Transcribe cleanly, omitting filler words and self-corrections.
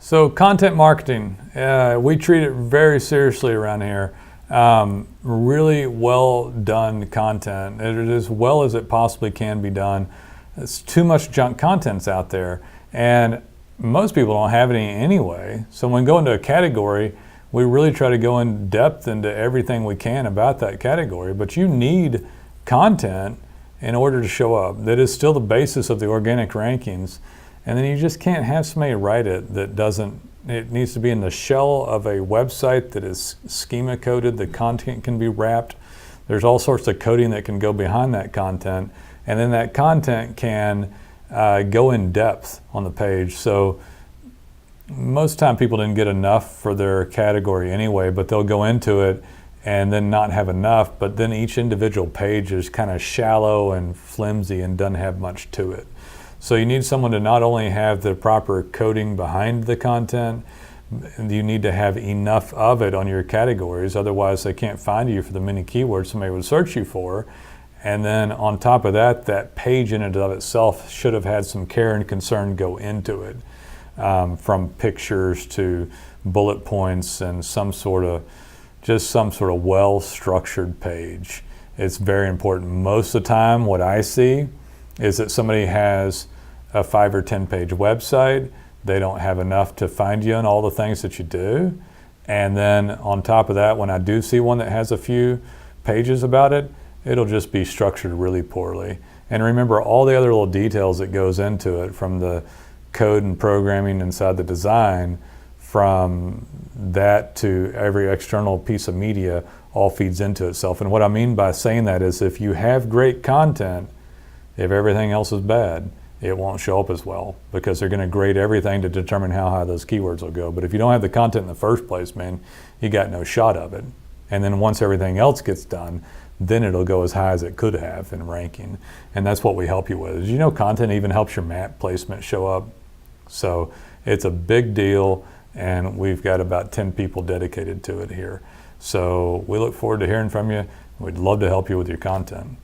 So content marketing, we treat it very seriously around here. Really well done content, it as well as it possibly can be done. It's too much junk content's out there, and most people don't have any anyway. So when we go into a category, we really try to go in depth into everything we can about that category. But you need content in order to show up. That is still the basis of the organic rankings. And then you just can't have somebody write it that doesn't, it needs to be in the shell of a website that is schema coded, the content can be wrapped. There's all sorts of coding that can go behind that content. And then that content can go in depth on the page. So most time people didn't get enough for their category anyway, but they'll go into it and then not have enough, but then each individual page is kind of shallow and flimsy and doesn't have much to it. So you need someone to not only have the proper coding behind the content, you need to have enough of it on your categories, otherwise they can't find you for the many keywords somebody would search you for. And then on top of that, that page in and of itself should have had some care and concern go into it, from pictures to bullet points and some sort of well-structured page. It's very important. Most of the time what I see is that somebody has a 5 or 10 page website, they don't have enough to find you and all the things that you do. And then on top of that, when I do see one that has a few pages about it, it'll just be structured really poorly. And remember all the other little details that goes into it, from the code and programming inside the design, from that to every external piece of media, all feeds into itself. And what I mean by saying that is, if you have great content, if everything else is bad, it won't show up as well, because they're going to grade everything to determine how high those keywords will go. But if you don't have the content in the first place, man, you got no shot of it. And then once everything else gets done, then it'll go as high as it could have in ranking. And that's what we help you with. Did you know content even helps your map placement show up? So it's a big deal, and we've got about 10 people dedicated to it here. So we look forward to hearing from you. We'd love to help you with your content.